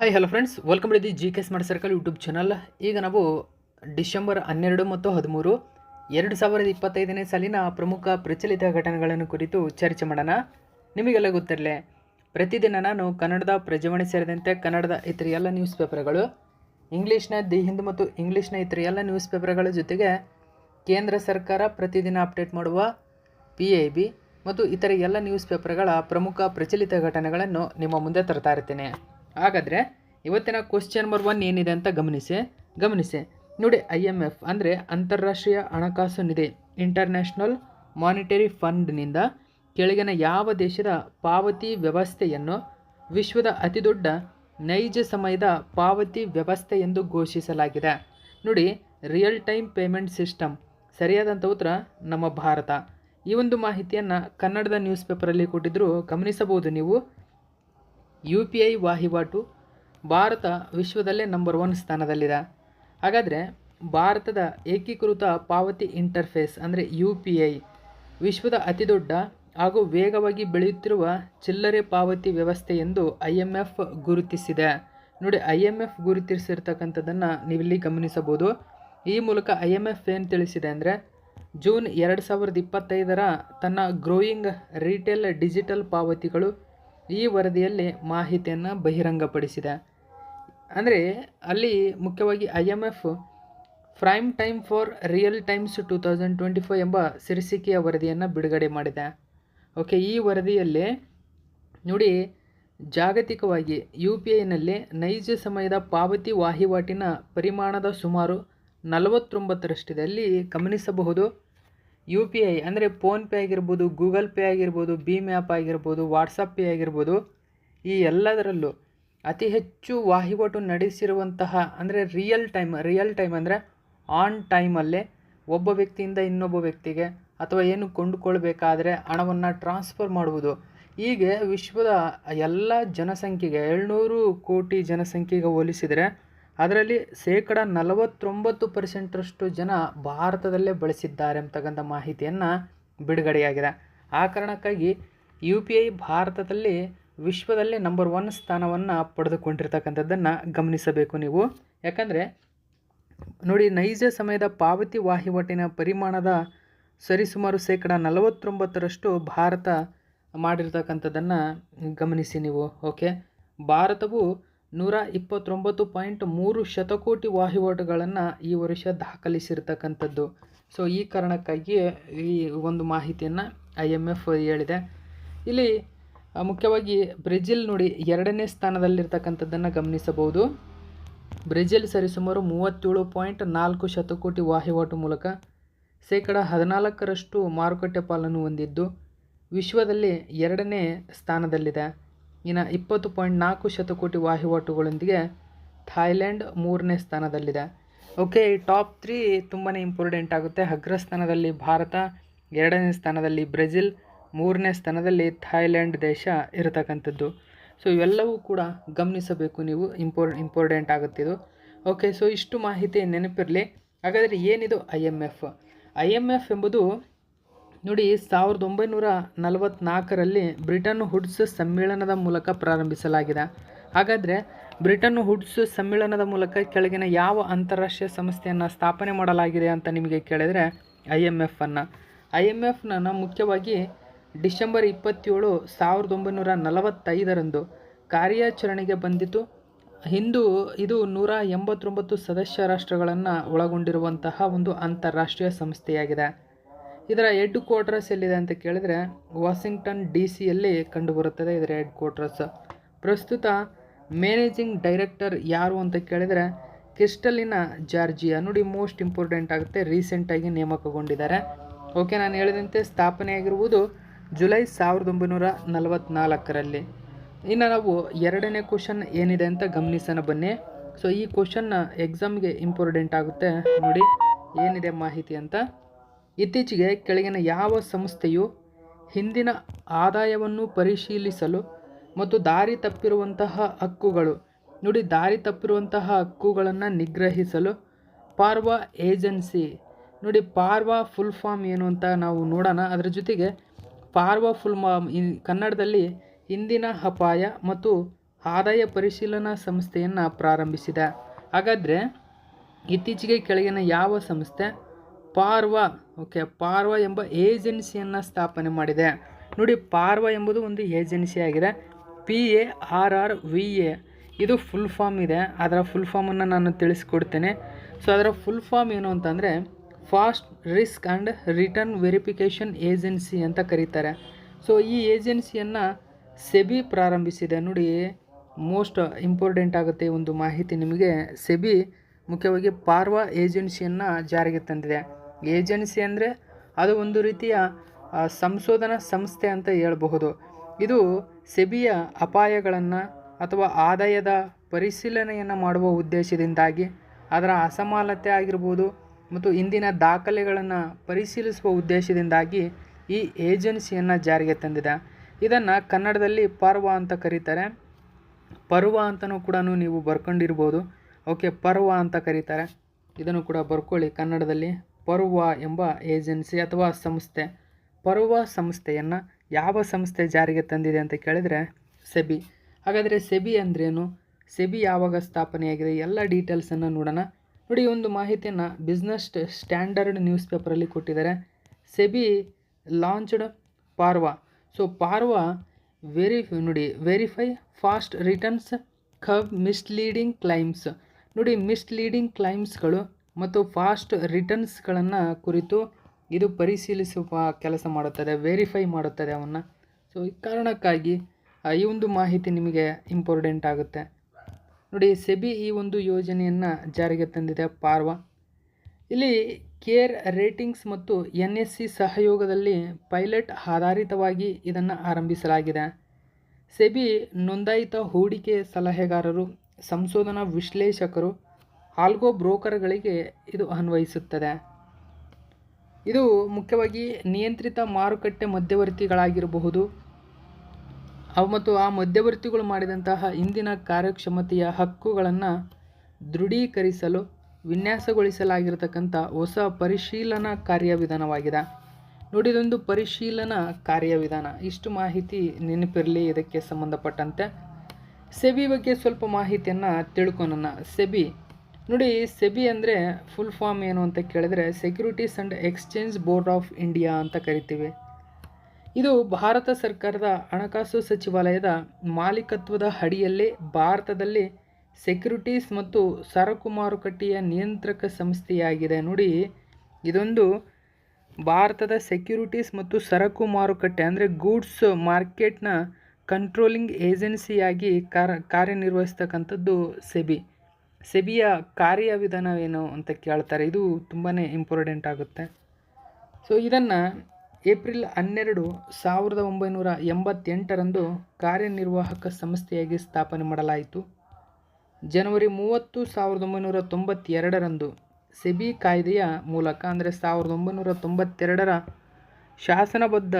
Hi hello friends, welcome to the GK smart circle YouTube channel. ಈಗ ನಾವು December 12 ಮತ್ತು 13, 2025ನೇ ಸಾಲಿನ ಪ್ರಮುಖ ಪ್ರಚಲಿತ ಘಟನೆಗಳನ್ನು ಕುರಿತು ಚರ್ಚೆ ಮಾಡೋಣ. ನಿಮಗೆಲ್ಲ ಗೊತ್ತಿರಲಿ, ಪ್ರತಿದಿನ ನಾನು ಕನ್ನಡದ ಪ್ರಜಾವಾಣಿ ಸೇರಿದಂತೆ ಕನ್ನಡದ ಇತರ ಎಲ್ಲ ನ್ಯೂಸ್ ಪೇಪರ್ಗಳು, ಇಂಗ್ಲೀಷ್ನ ದಿ ಹಿಂದ್ ಮತ್ತು ಇಂಗ್ಲೀಷ್ನ ಇತರ ಎಲ್ಲ ನ್ಯೂಸ್ ಪೇಪರ್ಗಳ ಜೊತೆಗೆ ಕೇಂದ್ರ ಸರ್ಕಾರ ಪ್ರತಿದಿನ ಅಪ್ಡೇಟ್ ಮಾಡುವ PIB ಮತ್ತು ಇತರ ಎಲ್ಲ ನ್ಯೂಸ್ ಪೇಪರ್ಗಳ ಪ್ರಮುಖ ಪ್ರಚಲಿತ ಘಟನೆಗಳನ್ನು ನಿಮ್ಮ ಮುಂದೆ ತರ್ತಾ ಇರ್ತೀನಿ. ಹಾಗಾದರೆ ಇವತ್ತಿನ ಕ್ವಶ್ಚನ್ ನಂಬರ್ 1 ಏನಿದೆ ಅಂತ ಗಮನಿಸಿ ನೋಡಿ. IMF ಅಂದರೆ ಅಂತಾರಾಷ್ಟ್ರೀಯ ಹಣಕಾಸು ನಿಧಿ, ಇಂಟರ್ನ್ಯಾಷನಲ್ ಮಾನಿಟರಿ ಫಂಡ್ನಿಂದ ಕೆಳಗಿನ ಯಾವ ದೇಶದ ಪಾವತಿ ವ್ಯವಸ್ಥೆಯನ್ನು ವಿಶ್ವದ ಅತಿದೊಡ್ಡ ನೈಜ ಸಮಯದ ಪಾವತಿ ವ್ಯವಸ್ಥೆ ಎಂದು ಘೋಷಿಸಲಾಗಿದೆ? ನೋಡಿ, ರಿಯಲ್ ಟೈಮ್ ಪೇಮೆಂಟ್ ಸಿಸ್ಟಮ್. ಸರಿಯಾದಂಥ ಉತ್ತರ ನಮ್ಮ ಭಾರತ. ಈ ಒಂದು ಮಾಹಿತಿಯನ್ನು ಕನ್ನಡದ ನ್ಯೂಸ್ ಪೇಪರಲ್ಲಿ ಕೊಟ್ಟಿದ್ದರು, ಗಮನಿಸಬಹುದು ನೀವು. UPI ವಹಿವಾಟು ಭಾರತ ವಿಶ್ವದಲ್ಲೇ ನಂಬರ್ 1 ಸ್ಥಾನದಲ್ಲಿದೆ. ಹಾಗಾದರೆ ಭಾರತದ ಏಕೀಕೃತ ಪಾವತಿ ಇಂಟರ್ಫೇಸ್ ಅಂದರೆ UPI ವಿಶ್ವದ ಅತಿದೊಡ್ಡ ಹಾಗೂ ವೇಗವಾಗಿ ಬೆಳೆಯುತ್ತಿರುವ ಚಿಲ್ಲರೆ ಪಾವತಿ ವ್ಯವಸ್ಥೆ ಎಂದು IMF ಗುರುತಿಸಿದೆ. ನೋಡಿ, IMF ಗುರುತಿಸಿರ್ತಕ್ಕಂಥದ್ದನ್ನು ನೀವಿಲ್ಲಿ ಗಮನಿಸಬಹುದು. ಈ ಮೂಲಕ IMF ಏನು ತಿಳಿಸಿದೆ ಅಂದರೆ, ಜೂನ್ 2025ರ ತನ್ನ ಗ್ರೋಯಿಂಗ್ ರಿಟೇಲ್ ಡಿಜಿಟಲ್ ಪಾವತಿಗಳು ಈ ವರದಿಯಲ್ಲಿ ಮಾಹಿತಿಯನ್ನು ಬಹಿರಂಗಪಡಿಸಿದೆ. ಅಂದರೆ ಅಲ್ಲಿ ಮುಖ್ಯವಾಗಿ IMF prime time for real times 2025 ಎಂಬ ಶೀರ್ಷಿಕೆಯ ವರದಿಯನ್ನು ಬಿಡುಗಡೆ ಮಾಡಿದೆ. ಓಕೆ, ಈ ವರದಿಯಲ್ಲಿ ನೋಡಿ, ಜಾಗತಿಕವಾಗಿ UPIನಲ್ಲಿ ನೈಜ ಸಮಯದ ಪಾವತಿ ವಹಿವಾಟಿನ ಪರಿಮಾಣದ ಸುಮಾರು 49ರಷ್ಟಿದೆ. ಅಲ್ಲಿ ಗಮನಿಸಬಹುದು, UPI ಅಂದರೆ ಫೋನ್ಪೇ ಆಗಿರ್ಬೋದು, ಗೂಗಲ್ ಪೇ ಆಗಿರ್ಬೋದು, ಭೀಮ್ ಆ್ಯಪ್ ಆಗಿರ್ಬೋದು, ವಾಟ್ಸಪ್ ಪೇ ಆಗಿರ್ಬೋದು, ಈ ಎಲ್ಲದರಲ್ಲೂ ಅತಿ ಹೆಚ್ಚು ವಹಿವಾಟು ನಡೆಸಿರುವಂತಹ ಅಂದರೆ ರಿಯಲ್ ಟೈಮ್ ಅಂದರೆ ಆನ್ ಟೈಮಲ್ಲೇ ಒಬ್ಬ ವ್ಯಕ್ತಿಯಿಂದ ಇನ್ನೊಬ್ಬ ವ್ಯಕ್ತಿಗೆ ಅಥವಾ ಏನು ಕೊಂಡುಕೊಳ್ಬೇಕಾದ್ರೆ ಹಣವನ್ನು ಟ್ರಾನ್ಸ್ಫರ್ ಮಾಡುವುದು. ಹೀಗೆ ವಿಶ್ವದ ಎಲ್ಲ ಜನಸಂಖ್ಯೆಗೆ 700 ಕೋಟಿ ಜನಸಂಖ್ಯೆಗೆ ಹೋಲಿಸಿದರೆ ಅದರಲ್ಲಿ 49% ಜನ ಭಾರತದಲ್ಲೇ ಬಳಸಿದ್ದಾರೆ ಅಂತಕ್ಕಂಥ ಮಾಹಿತಿಯನ್ನು ಬಿಡುಗಡೆಯಾಗಿದೆ. ಆ ಕಾರಣಕ್ಕಾಗಿ UPI ಭಾರತದಲ್ಲಿ ವಿಶ್ವದಲ್ಲೇ ನಂಬರ್ 1 ಸ್ಥಾನವನ್ನು ಪಡೆದುಕೊಂಡಿರ್ತಕ್ಕಂಥದ್ದನ್ನು ಗಮನಿಸಬೇಕು ನೀವು. ಯಾಕಂದರೆ ನೋಡಿ, ನೈಜ ಸಮಯದ ಪಾವತಿ ವಹಿವಾಟಿನ ಪರಿಮಾಣದ ಸರಿಸುಮಾರು 49%ರಷ್ಟು ಭಾರತ ಮಾಡಿರ್ತಕ್ಕಂಥದ್ದನ್ನು ಗಮನಿಸಿ ನೀವು. ಓಕೆ, ಭಾರತವು 129.3 ಶತಕೋಟಿ ವಹಿವಾಟುಗಳನ್ನು ಈ ವರ್ಷ ದಾಖಲಿಸಿರ್ತಕ್ಕಂಥದ್ದು. ಸೊ ಈ ಕಾರಣಕ್ಕಾಗಿ ಈ ಒಂದು ಮಾಹಿತಿಯನ್ನು IMF ಹೇಳಿದೆ. ಇಲ್ಲಿ ಮುಖ್ಯವಾಗಿ ಬ್ರೆಜಿಲ್ ನೋಡಿ 2ನೇ ಸ್ಥಾನದಲ್ಲಿರ್ತಕ್ಕಂಥದ್ದನ್ನು ಗಮನಿಸಬಹುದು. ಬ್ರೆಜಿಲ್ ಸರಿಸುಮಾರು 37.4 ಶತಕೋಟಿ ವಹಿವಾಟು ಮೂಲಕ 14% ಮಾರುಕಟ್ಟೆ ಪಾಲನ್ನು ಹೊಂದಿದ್ದು ವಿಶ್ವದಲ್ಲಿ 2ನೇ ಸ್ಥಾನದಲ್ಲಿದೆ. ಇನ್ನು 20.4 ಶತಕೋಟಿ ವಹಿವಾಟುಗಳೊಂದಿಗೆ ಥಾಯ್ಲೆಂಡ್ 3ನೇ ಸ್ಥಾನದಲ್ಲಿದೆ. ಓಕೆ, ಈ ಟಾಪ್ 3 ತುಂಬಾ ಇಂಪಾರ್ಟೆಂಟ್ ಆಗುತ್ತೆ. ಅಗ್ರಸ್ಥಾನದಲ್ಲಿ ಭಾರತ, 2ನೇ ಸ್ಥಾನದಲ್ಲಿ ಬ್ರೆಜಿಲ್, 3ನೇ ಸ್ಥಾನದಲ್ಲಿ ಥಾಯ್ಲೆಂಡ್ ದೇಶ ಇರತಕ್ಕಂಥದ್ದು. ಸೊ ಇವೆಲ್ಲವೂ ಕೂಡ ಗಮನಿಸಬೇಕು ನೀವು, ಇಂಪಾರ್ಟೆಂಟ್ ಆಗುತ್ತಿದ್ದು. ಓಕೆ, ಸೊ ಇಷ್ಟು ಮಾಹಿತಿ ನೆನಪಿರಲಿ. ಹಾಗಾದರೆ ಏನಿದು IMF ಎಂಬುದು ನೋಡಿ 1944ರಲ್ಲಿ ಬ್ರಿಟನ್ ವುಡ್ಸ್ ಸಮ್ಮೇಳನದ ಮೂಲಕ ಪ್ರಾರಂಭಿಸಲಾಗಿದೆ. ಹಾಗಾದರೆ ಬ್ರಿಟನ್ ವುಡ್ಸ್ ಸಮ್ಮೇಳನದ ಮೂಲಕ ಕೆಳಗಿನ ಯಾವ ಅಂತಾರಾಷ್ಟ್ರೀಯ ಸಂಸ್ಥೆಯನ್ನು ಸ್ಥಾಪನೆ ಮಾಡಲಾಗಿದೆ ಅಂತ ನಿಮಗೆ ಕೇಳಿದರೆ IMFನ ಮುಖ್ಯವಾಗಿ ಡಿಸೆಂಬರ್ 27, 1945ರಂದು ಕಾರ್ಯಾಚರಣೆಗೆ ಬಂದಿತು. ಇದು 189 ಸದಸ್ಯ ರಾಷ್ಟ್ರಗಳನ್ನು ಒಳಗೊಂಡಿರುವಂತಹ ಒಂದು ಅಂತಾರಾಷ್ಟ್ರೀಯ ಸಂಸ್ಥೆಯಾಗಿದೆ. ಇದರ ಹೆಡ್ ಕ್ವಾರ್ಟರ್ಸ್ ಎಲ್ಲಿದೆ ಅಂತ ಕೇಳಿದರೆ ವಾಷಿಂಗ್ಟನ್ DC ಕಂಡುಬರುತ್ತದೆ ಇದರ ಹೆಡ್ ಕ್ವಾರ್ಟರ್ಸ್. ಪ್ರಸ್ತುತ ಮ್ಯಾನೇಜಿಂಗ್ ಡೈರೆಕ್ಟರ್ ಯಾರು ಅಂತ ಕೇಳಿದರೆ ಕ್ರಿಸ್ಟಲಿನಾ ಜಾರ್ಜಿಯಾ. ನೋಡಿ, ಮೋಸ್ಟ್ ಇಂಪಾರ್ಟೆಂಟ್ ಆಗುತ್ತೆ, ರೀಸೆಂಟಾಗಿ ನೇಮಕಗೊಂಡಿದ್ದಾರೆ. ಓಕೆ, ನಾನು ಹೇಳಿದಂತೆ ಸ್ಥಾಪನೆಯಾಗಿರುವುದು ಜುಲೈ 1944ರಲ್ಲಿ. ಇನ್ನು ನಾವು 2ನೇ ಕ್ವಶನ್ ಏನಿದೆ ಅಂತ ಗಮನಿಸೋಣ ಬನ್ನಿ. ಸೊ ಈ ಕ್ವಶನ್ ಎಕ್ಸಾಮ್ಗೆ ಇಂಪಾರ್ಟೆಂಟ್ ಆಗುತ್ತೆ. ನೋಡಿ ಏನಿದೆ ಮಾಹಿತಿ ಅಂತ. ಇತ್ತೀಚೆಗೆ ಕೆಳಗಿನ ಯಾವ ಸಂಸ್ಥೆಯು ಹಿಂದಿನ ಆದಾಯವನ್ನು ಪರಿಶೀಲಿಸಲು ಮತ್ತು ದಾರಿ ತಪ್ಪಿರುವಂತಹ ಹಕ್ಕುಗಳನ್ನು ನಿಗ್ರಹಿಸಲು ಪಾರ್ವಾ ಏಜೆನ್ಸಿ. ನೋಡಿ, ಪಾರ್ವಾ ಫುಲ್ ಫಾರ್ಮ್ ಏನು ಅಂತ ನಾವು ನೋಡೋಣ. ಅದರ ಜೊತೆಗೆ ಪಾರ್ವಾ ಫುಲ್ ಕನ್ನಡದಲ್ಲಿ ಹಿಂದಿನ ಅಪಾಯ ಮತ್ತು ಆದಾಯ ಪರಿಶೀಲನಾ ಸಂಸ್ಥೆಯನ್ನು ಪ್ರಾರಂಭಿಸಿದೆ. ಹಾಗಾದರೆ ಇತ್ತೀಚೆಗೆ ಕೆಳಗಿನ ಯಾವ ಸಂಸ್ಥೆ ಪಾರ್ವಾ ಪಾರ್ವಾ ಎಂಬ ಏಜೆನ್ಸಿಯನ್ನು ಸ್ಥಾಪನೆ ಮಾಡಿದೆ? ನೋಡಿ, ಪಾರ್ವಾ ಎಂಬುದು ಒಂದು ಏಜೆನ್ಸಿ ಆಗಿದೆ. PARRVA ಇದು ಫುಲ್ ಫಾರ್ಮ್ ಇದೆ. ಅದರ ಫುಲ್ ಫಾರ್ಮನ್ನು ನಾನು ತಿಳಿಸ್ಕೊಡ್ತೇನೆ. ಸೊ ಅದರ ಫುಲ್ ಫಾರ್ಮ್ ಏನು ಅಂತಂದರೆ fast risk and return verification agency ಅಂತ ಕರೀತಾರೆ. ಸೊ ಈ ಏಜೆನ್ಸಿಯನ್ನು ಸೆಬಿ ಪ್ರಾರಂಭಿಸಿದೆ. ನೋಡಿ, ಮೋಸ್ಟ್ ಇಂಪಾರ್ಟೆಂಟ್ ಆಗುತ್ತೆ ಈ ಒಂದು ಮಾಹಿತಿ ನಿಮಗೆ. ಸೆಬಿ ಮುಖ್ಯವಾಗಿ ಪಾರ್ವಾ ಏಜೆನ್ಸಿಯನ್ನು ಜಾರಿಗೆ ತಂದಿದೆ. ಏಜೆನ್ಸಿ ಅಂದರೆ ಅದು ಒಂದು ರೀತಿಯ ಸಂಶೋಧನಾ ಸಂಸ್ಥೆ ಅಂತ ಹೇಳಬಹುದು. ಇದು ಸೆಬಿಯ ಅಪಾಯಗಳನ್ನು ಅಥವಾ ಆದಾಯದ ಪರಿಶೀಲನೆಯನ್ನು ಮಾಡುವ ಉದ್ದೇಶದಿಂದಾಗಿ ಅದರ ಅಸಮಾನತೆ ಆಗಿರ್ಬೋದು ಮತ್ತು ಇಂದಿನ ದಾಖಲೆಗಳನ್ನು ಪರಿಶೀಲಿಸುವ ಉದ್ದೇಶದಿಂದಾಗಿ ಈ ಏಜೆನ್ಸಿಯನ್ನು ಜಾರಿಗೆ ತಂದಿದೆ. ಇದನ್ನು ಕನ್ನಡದಲ್ಲಿ ಪಾರ್ವಾ ಅಂತ ಕರೀತಾರೆ. ಪರ್ವಾ ಅಂತಲೂ ಕೂಡ ನೀವು ಬರ್ಕೊಂಡಿರ್ಬೋದು. ಪರ್ವಾ ಅಂತ ಕರೀತಾರೆ. ಇದನ್ನು ಕೂಡ ಬರ್ಕೊಳ್ಳಿ ಕನ್ನಡದಲ್ಲಿ. ಪರ್ವಾ ಎಂಬ ಏಜೆನ್ಸಿ ಅಥವಾ ಸಂಸ್ಥೆ. ಪರ್ವಾ ಸಂಸ್ಥೆಯನ್ನು ಯಾವ ಸಂಸ್ಥೆ ಜಾರಿಗೆ ತಂದಿದೆ ಅಂತ ಕೇಳಿದರೆ ಸೆಬಿ. ಹಾಗಾದರೆ ಸೆಬಿ ಅಂದ್ರೇನು, ಸೆಬಿ ಯಾವಾಗ ಸ್ಥಾಪನೆಯಾಗಿದೆ, ಎಲ್ಲ ಡೀಟೇಲ್ಸನ್ನು ನೋಡೋಣ. ನೋಡಿ, ಒಂದು ಮಾಹಿತಿಯನ್ನು ಬಿಸ್ನೆಸ್ ಸ್ಟ್ಯಾಂಡರ್ಡ್ ನ್ಯೂಸ್ ಪೇಪರಲ್ಲಿ ಕೊಟ್ಟಿದ್ದಾರೆ. SEBI launched PaRRVA. So PaRRVA verify past returns curb misleading claims. ನೋಡಿ, ಮಿಸ್ಲೀಡಿಂಗ್ ಕ್ಲೈಮ್ಸ್ಗಳು ಮತ್ತು ಫಾಸ್ಟ್ ರಿಟರ್ನ್ಸ್ಗಳನ್ನು ಕುರಿತು ಇದು ಪರಿಶೀಲಿಸುವ ಕೆಲಸ ಮಾಡುತ್ತದೆ, ವೆರಿಫೈ ಮಾಡುತ್ತದೆ ಅವನ್ನು. ಸೊ ಈ ಕಾರಣಕ್ಕಾಗಿ ಈ ಒಂದು ಮಾಹಿತಿ ನಿಮಗೆ ಇಂಪಾರ್ಟೆಂಟ್ ಆಗುತ್ತೆ. ನೋಡಿ, ಸೆಬಿ ಈ ಒಂದು ಯೋಜನೆಯನ್ನು ಜಾರಿಗೆ ತಂದಿದೆ ಪಾರ್ವಾ. ಇಲ್ಲಿ ಕೇರ್ ರೇಟಿಂಗ್ಸ್ ಮತ್ತು NSE ಸಹಯೋಗದಲ್ಲಿ ಪೈಲಟ್ ಆಧಾರಿತವಾಗಿ ಇದನ್ನು ಆರಂಭಿಸಲಾಗಿದೆ. ಸೆಬಿ ನೋಂದಾಯಿತ ಹೂಡಿಕೆ ಸಲಹೆಗಾರರು, ಸಂಶೋಧನಾ ವಿಶ್ಲೇಷಕರು, ಆಲ್ಗೋ ಬ್ರೋಕರ್ಗಳಿಗೆ ಇದು ಅನ್ವಯಿಸುತ್ತದೆ. ಇದು ಮುಖ್ಯವಾಗಿ ನಿಯಂತ್ರಿತ ಮಾರುಕಟ್ಟೆ ಮಧ್ಯವರ್ತಿಗಳಾಗಿರಬಹುದು ಮತ್ತು ಆ ಮಧ್ಯವರ್ತಿಗಳು ಮಾಡಿದಂತಹ ಇಂದಿನ ಕಾರ್ಯಕ್ಷಮತೆಯ ಹಕ್ಕುಗಳನ್ನು ದೃಢೀಕರಿಸಲು ವಿನ್ಯಾಸಗೊಳಿಸಲಾಗಿರತಕ್ಕಂಥ ಹೊಸ ಪರಿಶೀಲನಾ ಕಾರ್ಯವಿಧಾನವಾಗಿದೆ. ನೋಡಿ, ಇದೊಂದು ಪರಿಶೀಲನಾ ಕಾರ್ಯವಿಧಾನ. ಇಷ್ಟು ಮಾಹಿತಿ ನೆನಪಿರಲಿ ಇದಕ್ಕೆ ಸಂಬಂಧಪಟ್ಟಂತೆ. ಸೆಬಿ ಬಗ್ಗೆ ಸ್ವಲ್ಪ ಮಾಹಿತಿಯನ್ನು ತಿಳ್ಕೊಳ್ಳೋಣ. ಸೆಬಿ ನೋಡಿ, ಸೆಬಿ ಅಂದರೆ ಫುಲ್ ಫಾರ್ಮ್ ಏನು ಅಂತ ಕೇಳಿದರೆ securities and exchange board of India ಅಂತ ಕರಿತೀವಿ. ಇದು ಭಾರತ ಸರ್ಕಾರದ ಹಣಕಾಸು ಸಚಿವಾಲಯದ ಮಾಲೀಕತ್ವದ ಅಡಿಯಲ್ಲಿ ಭಾರತದಲ್ಲಿ ಸೆಕ್ಯೂರಿಟೀಸ್ ಮತ್ತು ಸರಕು ಮಾರುಕಟ್ಟೆಯ ನಿಯಂತ್ರಕ ಸಂಸ್ಥೆಯಾಗಿದೆ. ನೋಡಿ, ಇದೊಂದು ಭಾರತದ ಸೆಕ್ಯೂರಿಟೀಸ್ ಮತ್ತು ಸರಕು ಮಾರುಕಟ್ಟೆ ಅಂದರೆ ಗೂಡ್ಸ್ ಮಾರ್ಕೆಟ್ನ ಕಂಟ್ರೋಲಿಂಗ್ ಏಜೆನ್ಸಿಯಾಗಿ ಕಾರ್ಯನಿರ್ವಹಿಸ್ತಕ್ಕಂಥದ್ದು ಸೆಬಿ. ಸೆಬಿಯ ಕಾರ್ಯವಿಧಾನವೇನು ಅಂತ ಕೇಳ್ತಾರೆ. ಇದು ತುಂಬಾ ಇಂಪಾರ್ಟೆಂಟ್ ಆಗುತ್ತೆ. ಸೊ ಇದನ್ನು ಏಪ್ರಿಲ್ 12, 1988ರಂದು ಕಾರ್ಯನಿರ್ವಾಹಕ ಸಂಸ್ಥೆಯಾಗಿ ಸ್ಥಾಪನೆ ಮಾಡಲಾಯಿತು. ಜನವರಿ 30, 1992ರಂದು ಸೆಬಿ ಕಾಯ್ದೆಯ ಮೂಲಕ ಅಂದರೆ 1992ರ ಶಾಸನಬದ್ಧ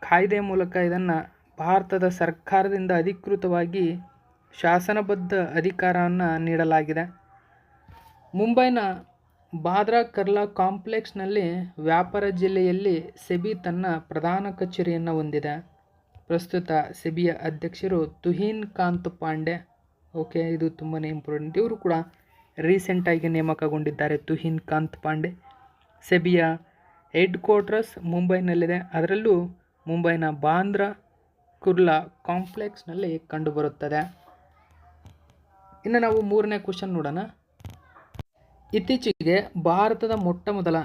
ಕಾಯ್ದೆಯ ಮೂಲಕ ಇದನ್ನು ಭಾರತದ ಸರ್ಕಾರದಿಂದ ಅಧಿಕೃತವಾಗಿ ಶಾಸನಬದ್ಧ ಅಧಿಕಾರವನ್ನು ನೀಡಲಾಗಿದೆ. ಮುಂಬೈನ ಬಾಂದ್ರಾ ಕರ್ಲಾ ಕಾಂಪ್ಲೆಕ್ಸ್ನಲ್ಲಿ ವ್ಯಾಪಾರ ಜಿಲ್ಲೆಯಲ್ಲಿ ಸೆಬಿ ತನ್ನ ಪ್ರಧಾನ ಕಚೇರಿಯನ್ನು ಹೊಂದಿದೆ. ಪ್ರಸ್ತುತ ಸೆಬಿಯ ಅಧ್ಯಕ್ಷರು ತುಹಿನ್ ಕಾಂತ್ ಪಾಂಡೆ. ಇದು ತುಂಬಾ ಇಂಪಾರ್ಟೆಂಟ್. ಇವರು ಕೂಡ ರೀಸೆಂಟಾಗಿ ನೇಮಕಗೊಂಡಿದ್ದಾರೆ, ತುಹಿನ್ ಕಾಂತ್ ಪಾಂಡೆ. ಸೆಬಿಯ ಹೆಡ್ ಕ್ವಾರ್ಟರ್ಸ್ ಮುಂಬೈನಲ್ಲಿದೆ. ಅದರಲ್ಲೂ ಮುಂಬೈನ ಬಾಂದ್ರಾ ಕುರ್ಲಾ ಕಾಂಪ್ಲೆಕ್ಸ್ನಲ್ಲಿ ಕಂಡುಬರುತ್ತದೆ. ಇನ್ನು ನಾವು ಮೂರನೇ ಕ್ವಶನ್ ನೋಡೋಣ. ಇತ್ತೀಚೆಗೆ ಭಾರತದ ಮೊಟ್ಟಮೊದಲ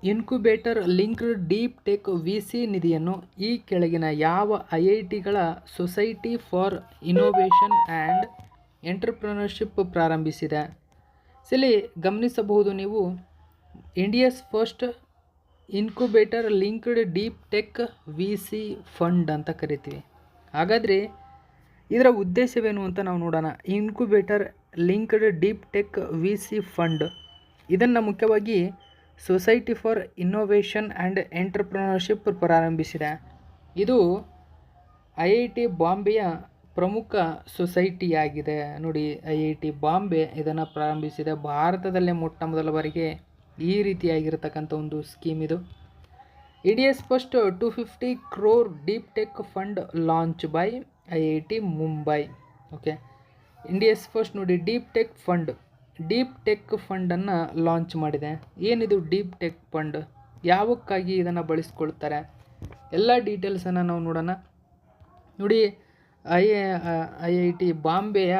incubator linked deep tech VC ನಿಧಿಯನ್ನು ಈ ಕೆಳಗಿನ ಯಾವ IITಗಳ society for innovation and entrepreneurship ಪ್ರಾರಂಭಿಸಿದೆ? ಇಲ್ಲಿ ಗಮನಿಸಬಹುದು ನೀವು, India's first incubator linked deep tech VC fund ಅಂತ ಕರಿತೀವಿ. ಹಾಗಾದರೆ ಇದರ ಉದ್ದೇಶವೇನು ಅಂತ ನಾವು ನೋಡೋಣ. Incubator linked deep tech VC fund ಇದನ್ನು ಮುಖ್ಯವಾಗಿ society for innovation and entrepreneurship ಪ್ರಾರಂಭಿಸಿದೆ. ಇದು IIT ಬಾಂಬೆಯ ಪ್ರಮುಖ ಸೊಸೈಟಿಯಾಗಿದೆ. ನೋಡಿ, IIT ಬಾಂಬೆ ಇದನ್ನು ಪ್ರಾರಂಭಿಸಿದೆ. ಭಾರತದಲ್ಲೇ ಮೊಟ್ಟ ಮೊದಲ ಬಾರಿಗೆ ಈ ರೀತಿಯಾಗಿರ್ತಕ್ಕಂಥ ಒಂದು ಸ್ಕೀಮ್ ಇದು. India's first 250 crore deep tech fund launch by IIT Mumbai. India's first ನೋಡಿ ಡೀಪ್ ಟೆಕ್ ಫಂಡನ್ನು ಲಾಂಚ್ ಮಾಡಿದೆ. ಏನಿದು ಡೀಪ್ ಟೆಕ್ ಫಂಡ್, ಯಾವಕ್ಕಾಗಿ ಇದನ್ನು ಬಳಸ್ಕೊಳ್ತಾರೆ, ಎಲ್ಲ ಡೀಟೇಲ್ಸನ್ನು ನಾವು ನೋಡೋಣ. ನೋಡಿ, IIT ಬಾಂಬೆಯ